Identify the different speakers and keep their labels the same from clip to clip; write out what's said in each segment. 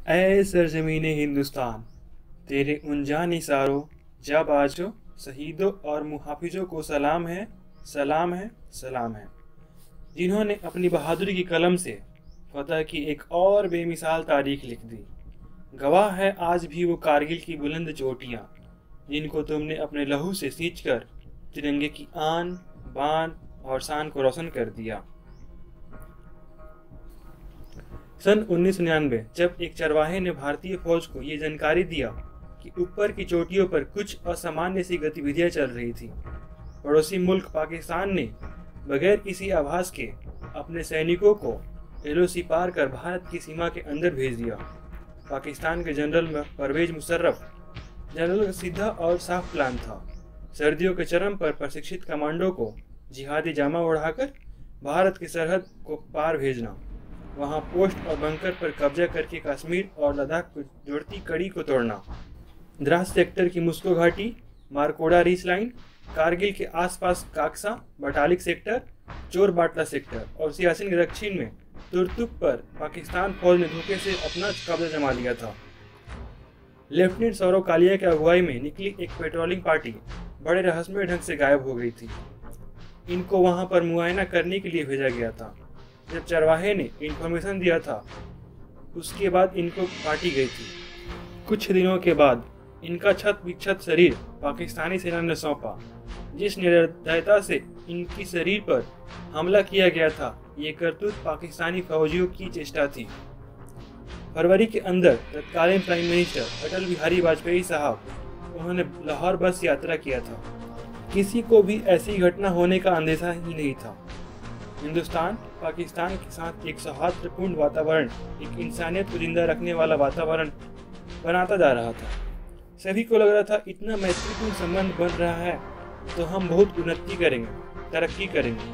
Speaker 1: ऐ सरजमीने हिंदुस्तान, तेरे उन जान इशारों जाबाजों शहीदों और मुहाफिजों को सलाम है, सलाम है, सलाम है, जिन्होंने अपनी बहादुरी की कलम से फतह की एक और बेमिसाल तारीख लिख दी। गवाह है आज भी वो कारगिल की बुलंद चोटियाँ, जिनको तुमने अपने लहू से सींचकर तिरंगे की आन, बान और शान को रोशन कर दिया। सन 1999 जब एक चरवाहे ने भारतीय फौज को ये जानकारी दिया कि ऊपर की चोटियों पर कुछ असामान्य सी गतिविधियां चल रही थी, पड़ोसी मुल्क पाकिस्तान ने बगैर किसी आभास के अपने सैनिकों को एलओसी पार कर भारत की सीमा के अंदर भेज दिया। पाकिस्तान के जनरल परवेज मुशर्रफ जनरल का सीधा और साफ प्लान था, सर्दियों के चरम पर प्रशिक्षित कमांडो को जिहादी जामा ओढ़ाकर भारत की सरहद को पार भेजना, वहां पोस्ट और बंकर पर कब्जा करके कश्मीर और लद्दाख को जोड़ती कड़ी को तोड़ना, द्रास सेक्टर की मुस्को घाटी, मारकोड़ा रीच लाइन, कारगिल के आसपास काक्सा, बटालिक सेक्टर, चोर बाटला सेक्टर और सियाचिन के दक्षिण में तुर्तुक पर पाकिस्तान फौज ने धोखे से अपना कब्जा जमा लिया था। लेफ्टिनेंट सौरव कालिया की अगुवाई में निकली एक पेट्रोलिंग पार्टी बड़े रहस्यमय ढंग से गायब हो गई थी। इनको वहां पर मुआयना करने के लिए भेजा गया था। जब चरवाहे ने इंफॉर्मेशन दिया था, उसके बाद इनको काटी गई थी। कुछ दिनों के बाद इनका छत विक्षत शरीर पाकिस्तानी सेना ने सौंपा। जिस निर्दयता से इनकी शरीर पर हमला किया गया था, ये करतूत पाकिस्तानी फौजियों की चेष्टा थी। फरवरी के अंदर तत्कालीन प्राइम मिनिस्टर अटल बिहारी वाजपेयी साहब, उन्होंने लाहौर बस यात्रा किया था। किसी को भी ऐसी घटना होने का अंदेशा ही नहीं था। हिंदुस्तान पाकिस्तान के साथ एक सौहार्दपूर्ण वातावरण, एक इंसानियत को जिंदा रखने वाला वातावरण बनाता जा रहा था। सभी को लग रहा था इतना मैत्रीपूर्ण संबंध बन रहा है तो हम बहुत उन्नति करेंगे, तरक्की करेंगे,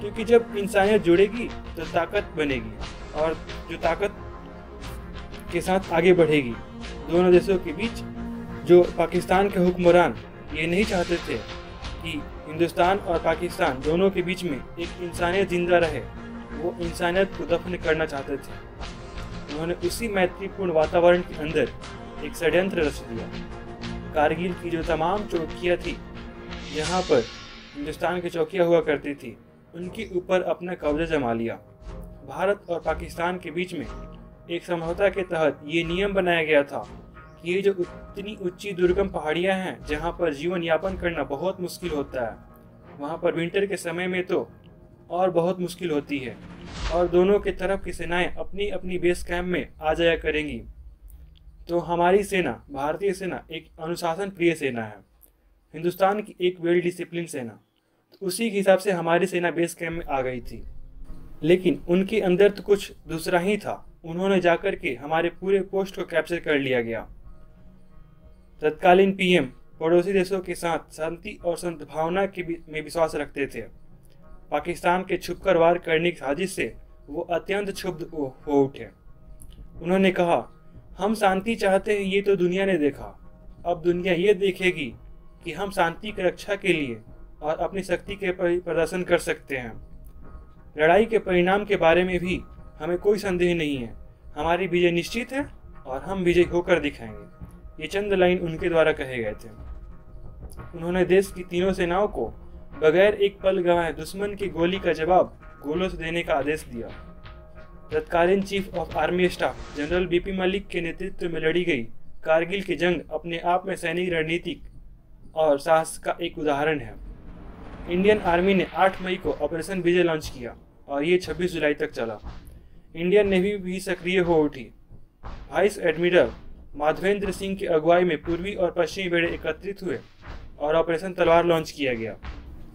Speaker 1: क्योंकि जब इंसानियत जुड़ेगी तो ताकत बनेगी और जो ताकत के साथ आगे बढ़ेगी। दोनों देशों के बीच जो पाकिस्तान के हुक्मरान ये नहीं चाहते थे कि हिंदुस्तान और पाकिस्तान दोनों के बीच में एक इंसानियत जिंदा रहे, वो इंसानियत को दफन करना चाहते थे। उन्होंने उसी मैत्रीपूर्ण वातावरण के अंदर एक षड्यंत्र रच दिया। कारगिल की जो तमाम चौकियाँ थी, यहाँ पर हिंदुस्तान की चौकियाँ हुआ करती थी, उनके ऊपर अपना कब्जा जमा लिया। भारत और पाकिस्तान के बीच में एक समझौता के तहत ये नियम बनाया गया था कि ये जो इतनी ऊंची दुर्गम पहाड़ियाँ हैं, जहाँ पर जीवन यापन करना बहुत मुश्किल होता है, वहाँ पर विंटर के समय में तो और बहुत मुश्किल होती है, और दोनों के तरफ की सेनाएं अपनी अपनी बेस कैंप में आ जाया करेंगी। तो हमारी सेना, भारतीय सेना, एक अनुशासन प्रिय सेना है, हिंदुस्तान की एक वेल डिसिप्लिन सेना। तो उसी के हिसाब से हमारी सेना बेस कैंप में आ गई थी। लेकिन उनके अंदर तो कुछ दूसरा ही था। उन्होंने जाकर के हमारे पूरे पोस्ट को कैप्चर कर लिया गया। तत्कालीन पीएम पड़ोसी देशों के साथ शांति और सद्भावना में विश्वास रखते थे। पाकिस्तान के छुपकर वार करने की साजिश से वो अत्यंत क्षुब्ध हो उठे। उन्होंने कहा, हम शांति चाहते हैं, ये तो दुनिया ने देखा। अब दुनिया ये देखेगी कि हम शांति की रक्षा के लिए और अपनी शक्ति के प्रदर्शन कर सकते हैं। लड़ाई के परिणाम के बारे में भी हमें कोई संदेह नहीं है। हमारी विजय निश्चित है और हम विजय होकर दिखाएंगे। ये चंद लाइन उनके द्वारा कहे गए थे। उन्होंने देश की तीनों सेनाओं को बगैर एक पल गंवाए दुश्मन की गोली का जवाब गोलों से देने का आदेश दिया। तत्कालीन chief of army staff general BP Malik के नेतृत्व में लड़ी गई कारगिल की जंग अपने आप में सैनिक रणनीतिक और साहस का एक उदाहरण है। इंडियन आर्मी ने 8 मई को ऑपरेशन विजय लॉन्च किया और ये 26 जुलाई तक चला। इंडियन नेवी भी सक्रिय हो उठी। वाइस एडमिरल माधवेंद्र सिंह की अगुवाई में पूर्वी और पश्चिमी बेड़े एकत्रित हुए और ऑपरेशन तलवार लॉन्च किया गया।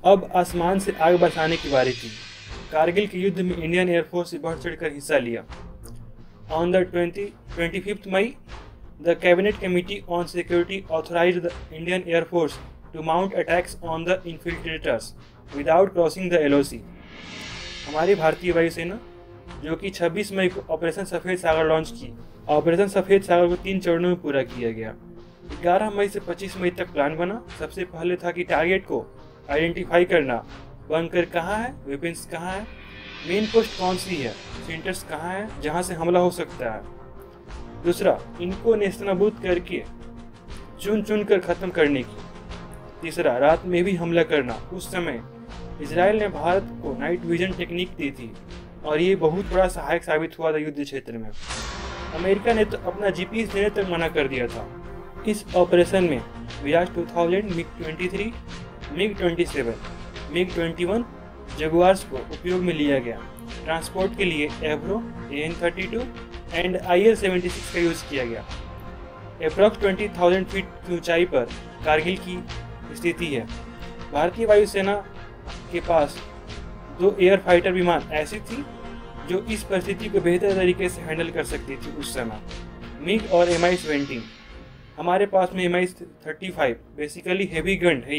Speaker 1: अब आसमान से आग बरसाने की बारी थी। कारगिल के युद्ध में इंडियन एयरफोर्स ने बढ़ चढ़कर हिस्सा लिया। ऑन द 25th मई, the cabinet committee on security authorised the Indian air force to mount attacks on the infiltrators without crossing the LOC। हमारी भारतीय वायुसेना, जो कि 26 मई को ऑपरेशन सफ़ेद सागर लॉन्च की। ऑपरेशन सफ़ेद सागर को 3 चरणों में पूरा किया गया। 11 मई से 25 मई तक प्लान बना। सबसे पहले था कि टारगेट को आइडेंटिफाई करना, बंकर कहाँ है, वेपन्स कहाँ है, मेन पोस्ट कौन सी है, सेंटर्स कहाँ है जहाँ से हमला हो सकता है। दूसरा, इनको नेस्तनाबूद करके चुन चुन कर खत्म करने की। तीसरा, रात में भी हमला करना। उस समय इजराइल ने भारत को नाइट विजन टेक्निक दी थी और ये बहुत बड़ा सहायक साबित हुआ था युद्ध क्षेत्र में। अमेरिका ने तो अपना जीपीएस देने तक मना कर दिया था। इस ऑपरेशन में विराज 2000, MiG-23, MiG-27, MiG-21 जगुआर्स को उपयोग में लिया गया। ट्रांसपोर्ट के लिए एवरो, AN-32 एंड IL-76 का यूज किया गया। अप्रॉक्स 20,000 फीट की ऊंचाई पर कारगिल की स्थिति है। भारतीय वायुसेना के पास 2 एयर फाइटर विमान ऐसी थी जो इस परिस्थिति को बेहतर तरीके से हैंडल कर सकती थी उस समय, मिग और Mi-17। हमारे पास में Mi-35 बेसिकली हेवी गन है।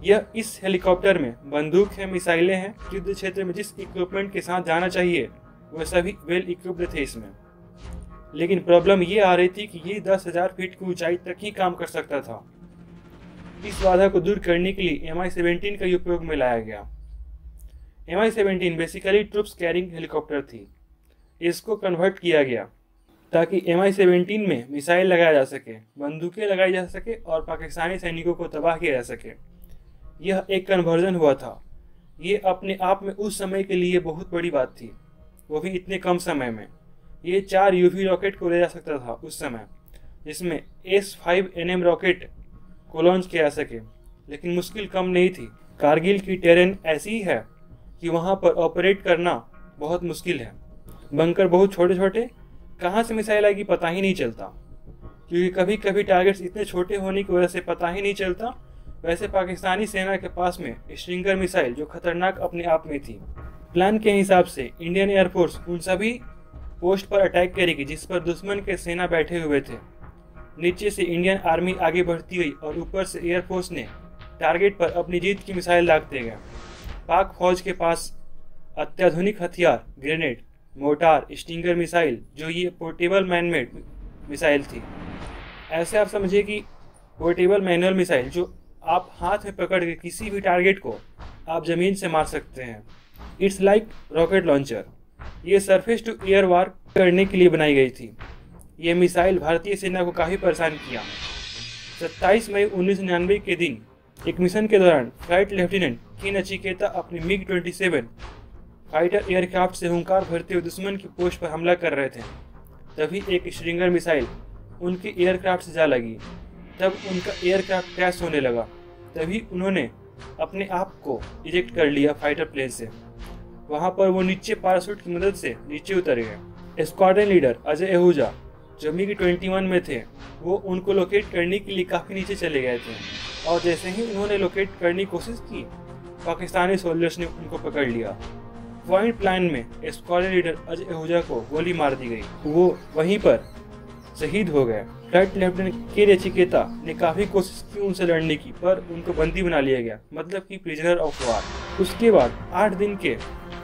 Speaker 1: यह इस हेलीकॉप्टर में बंदूक है, मिसाइलें हैं। युद्ध क्षेत्र में जिस इक्विपमेंट के साथ जाना चाहिए वह सभी वेल इक्विप्ड थे इसमें। लेकिन प्रॉब्लम ये आ रही थी कि ये 10,000 फीट की ऊंचाई तक ही काम कर सकता था। इस बाधा को दूर करने के लिए Mi-17 का उपयोग में लाया गया। Mi-17 basically troops carrying helicopter थी। इसको कन्वर्ट किया गया ताकि Mi-17 में मिसाइल लगाया जा सके, बंदूकें लगाई जा सके और पाकिस्तानी सैनिकों को तबाह किया जा सके। यह एक कन्वर्जन हुआ था। ये अपने आप में उस समय के लिए बहुत बड़ी बात थी, वो भी इतने कम समय में। ये 4 UV रॉकेट को ले जा सकता था उस समय, जिसमें S-5NM रॉकेट को लॉन्च किया जा सके। लेकिन मुश्किल कम नहीं थी। कारगिल की टेरेन ऐसी है कि वहाँ पर ऑपरेट करना बहुत मुश्किल है। बंकर बहुत छोटे छोटे, कहाँ से मिसाइल आएगी पता ही नहीं चलता, क्योंकि कभी कभी टारगेट्स इतने छोटे होने की वजह से पता ही नहीं चलता। वैसे पाकिस्तानी सेना के पास में स्ट्रिंगर मिसाइल जो खतरनाक अपने आप में थी। प्लान के हिसाब से इंडियन एयरफोर्स उन सभी पोस्ट पर अटैक करेगी जिस पर दुश्मन के सेना बैठे हुए थे। नीचे से इंडियन आर्मी आगे बढ़ती हुई और ऊपर से एयरफोर्स ने टारगेट पर अपनी जीत की मिसाइल दागते गए। पाक फौज के पास अत्याधुनिक हथियार, ग्रेनेड, मोर्टार, स्टिंगर मिसाइल, जो ये पोर्टेबल मैनमेड मिसाइल थी। ऐसे आप समझिए कि पोर्टेबल मैनुअल मिसाइल जो आप हाथ में पकड़ के किसी भी टारगेट को आप जमीन से मार सकते हैं। It's like rocket launcher. ये सरफेस टू एयर वार करने के लिए बनाई गई थी। ये मिसाइल भारतीय सेना को काफ़ी परेशान किया। 27 मई 1999 के दिन एक मिशन के दौरान फ्लाइट लेफ्टिनेंट के नचिकेता अपनी MiG-27 फाइटर एयरक्राफ्ट से हुंकार भरते हुए दुश्मन की पोस्ट पर हमला कर रहे थे। तभी एक स्ट्रिंगर मिसाइल उनके एयरक्राफ्ट से जा लगी। तब उनका एयरक्राफ्ट क्रैश होने लगा। तभी उन्होंने अपने आप को इजेक्ट कर लिया फाइटर प्लेन से। वहां पर वो नीचे पैराशूट की मदद से नीचे उतर गए। स्क्वाड्रन लीडर अजय आहूजा जो MiG-21 में थे, वो उनको लोकेट करने के लिए काफ़ी नीचे चले गए थे और जैसे ही उन्होंने लोकेट करने की कोशिश की, पाकिस्तानी सोल्जर्स ने उनको पकड़ लिया। पॉइंट प्लान में स्क्वाड्रन लीडर अजय आहूजा को गोली मार दी गई। वो वहीं पर शहीद हो गए। फ्लाइट लेफ्टिनेंट के नचिकेता ने काफ़ी कोशिश की उनसे लड़ने की, पर उनको बंदी बना लिया गया, मतलब कि प्रिजनर ऑफ वार। उसके बाद 8 दिन के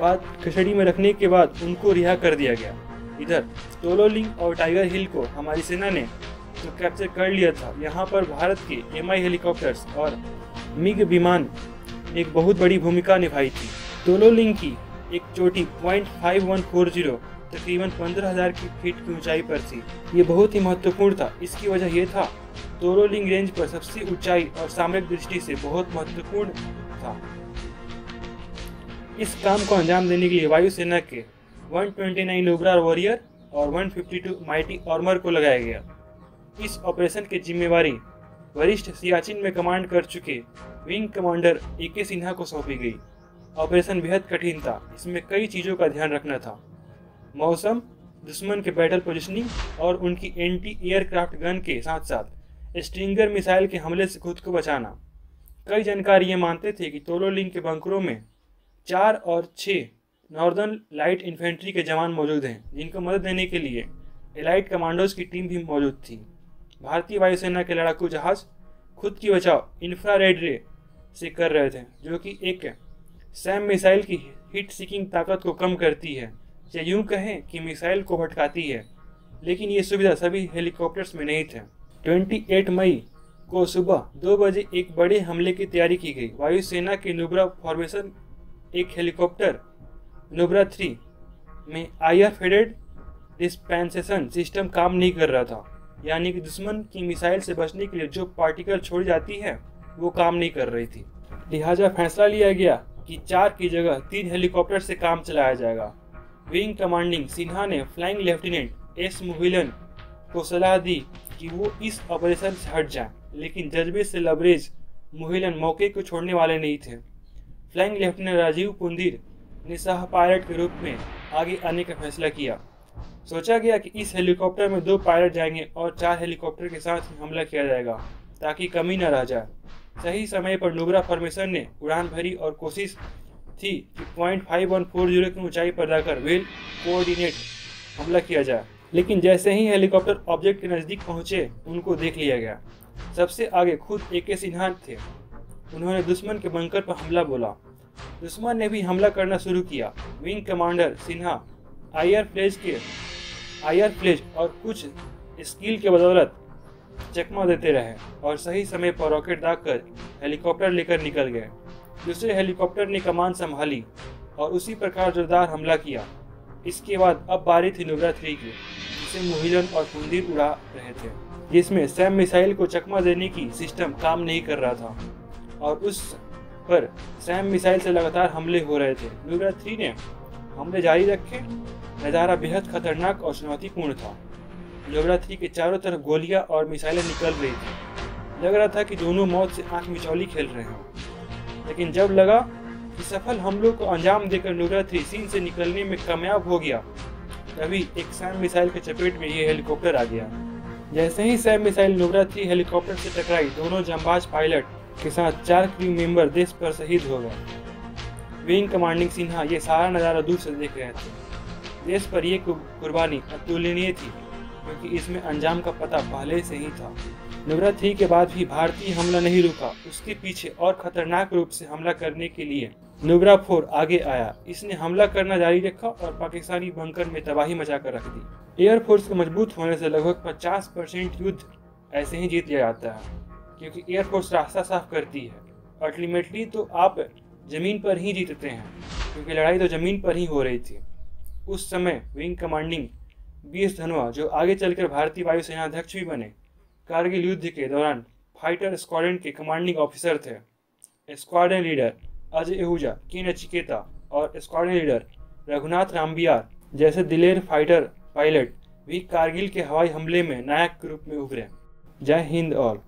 Speaker 1: बाद कस्टडी में रखने के बाद उनको रिहा कर दिया गया। इधर तोलोलिंग और टाइगर हिल को हमारी सेना ने तो कैप्चर कर लिया था। यहाँ पर भारत के Mi हेलीकॉप्टर्स और मिग विमान एक बहुत बड़ी भूमिका निभाई थी। तोलोलिंग की एक चोटी .5140 तकरीबन 15,000 फीट की ऊंचाई पर थी। ये बहुत ही महत्वपूर्ण था। इसकी वजह यह था तोलोलिंग रेंज पर सबसे ऊंचाई और सामरिक दृष्टि से बहुत महत्वपूर्ण था। इस काम को अंजाम देने के लिए वायुसेना के 129 लुगरा वॉरियर और 152 माइटी आर्मर को लगाया गया। इस ऑपरेशन की जिम्मेवारी वरिष्ठ सियाचिन में कमांड कर चुके विंग कमांडर AK सिन्हा को सौंपी गई। ऑपरेशन बेहद कठिन था। इसमें कई चीज़ों का ध्यान रखना था। मौसम, दुश्मन के बैटल पोजीशनिंग और उनकी एंटी एयरक्राफ्ट गन के साथ साथ स्ट्रिंगर मिसाइल के हमले से खुद को बचाना। कई जानकारी ये मानते थे कि तोलोलिंग के बंकरों में 4 और 6 नॉर्दर्न लाइट इन्फेंट्री के जवान मौजूद हैं, जिनको मदद देने के लिए एलाइट कमांडोज की टीम भी मौजूद थी। भारतीय वायुसेना के लड़ाकू जहाज खुद की बचाव इंफ्रारेड रे से कर रहे थे, जो कि एक सैम मिसाइल की हिट सीकिंग ताकत को कम करती है, या यूं कहें कि मिसाइल को भटकाती है। लेकिन ये सुविधा सभी हेलीकॉप्टर्स में नहीं थे। 28 मई को सुबह 2 बजे एक बड़े हमले की तैयारी की गई। वायुसेना के नुब्रा फॉर्मेशन एक हेलीकॉप्टर नुब्रा 3 में IR फेडेड डिस्पेंसेशन सिस्टम काम नहीं कर रहा था, यानी कि दुश्मन की मिसाइल से बचने के लिए जो पार्टिकल छोड़ी जाती है वो काम नहीं कर रही थी। लिहाजा फैसला लिया गया कि 4 की जगह 3 हेलीकॉप्टर से काम चलाया जाएगा। विंग कमांडिंग सिन्हा ने फ्लाइंग लेफ्टिनेंट एस मोहिलन को सलाह दी कि वो इस ऑपरेशन से हट जाएं, लेकिन जज्बे से लबरेज मोहिलन मौके को छोड़ने वाले नहीं थे। फ्लाइंग लेफ्टिनेंट राजीव पुंदिर ने सह पायलट के रूप में आगे आने का फैसला किया। सोचा गया कि इस हेलीकॉप्टर में 2 पायलट जाएंगे और 4 हेलीकॉप्टर के साथ हमला किया जाएगा ताकि कमी न रह जाए। सही समय पर नुब्रा फॉर्मेशन ने उड़ान भरी और कोशिश थी कि 0.5140 की ऊंचाई पर जाकर वेल कोऑर्डिनेट हमला किया जाए, लेकिन जैसे ही हेलीकॉप्टर ऑब्जेक्ट के नज़दीक पहुंचे उनको देख लिया गया। सबसे आगे खुद ए.के. सिन्हा थे। उन्होंने दुश्मन के बंकर पर हमला बोला। दुश्मन ने भी हमला करना शुरू किया। विंग कमांडर सिन्हा आयर फ्लेज और कुछ स्किल के बदौलत चकमा देते रहे और सही समय पर रॉकेट दागकर हेलीकॉप्टर लेकर निकल गए। दूसरे हेलीकॉप्टर ने कमान संभाली और उसी प्रकार जोरदार हमला किया। इसके बाद अब बारी थी नुब्रा 3 की, जिसे मोहिलन और पुंदिर उड़ा रहे थे, जिसमें सैम मिसाइल को चकमा देने की सिस्टम काम नहीं कर रहा था और उस पर सैम मिसाइल से लगातार हमले हो रहे थे। नुब्रा 3 ने हमले जारी रखे। नज़ारा बेहद खतरनाक और चुनौतीपूर्ण था। नुब्रा 3 के चारों तरफ गोलियां और मिसाइलें निकल रही थी। लग रहा था कि दोनों मौत से आंख मिचौली खेल रहे हों, लेकिन जब लगा कि सफल हमलों को अंजाम देकर नुब्रा 3 सीन से निकलने में कामयाब हो गया, तभी एक सैम मिसाइल के चपेट में ये हेलीकॉप्टर आ गया। जैसे ही सैम मिसाइल नुब्रा 3 हेलीकॉप्टर से टकराई, दोनों जांबाज पायलट के साथ 4 क्रू मेंबर देश पर शहीद हो गए। विंग कमांडिंग सिन्हा ये सारा नज़ारा दूर से देख रहे थे। देश पर यह कुर्बानी अतुलनीय थी, क्योंकि इसमें अंजाम का पता पहले से ही था। नुब्रा 3 के बाद भी भारतीय हमला नहीं रुका। उसके पीछे और खतरनाक रूप से हमला करने के लिए नुब्रा 4 आगे आया। इसने हमला करना जारी रखा और पाकिस्तानी बंकर में तबाही मचा कर रख दी। एयरफोर्स के मजबूत होने से लगभग 50% युद्ध ऐसे ही जीत लिया जाता है, क्योंकि एयरफोर्स रास्ता साफ करती है। अल्टीमेटली तो आप जमीन पर ही जीतते हैं, क्योंकि लड़ाई तो जमीन पर ही हो रही थी। उस समय विंग कमांडिंग BS धनोआ, जो आगे चलकर भारतीय वायुसेना अध्यक्ष भी बने, कारगिल युद्ध के दौरान फाइटर स्क्वाड्रन के कमांडिंग ऑफिसर थे। स्क्वाड्रन लीडर अजय आहूजा, के नचिकेता और स्क्वाड्रन लीडर रघुनाथ रामबियार जैसे दिलेर फाइटर पायलट भी कारगिल के हवाई हमले में नायक के रूप में उभरे। जय हिंद ऑल।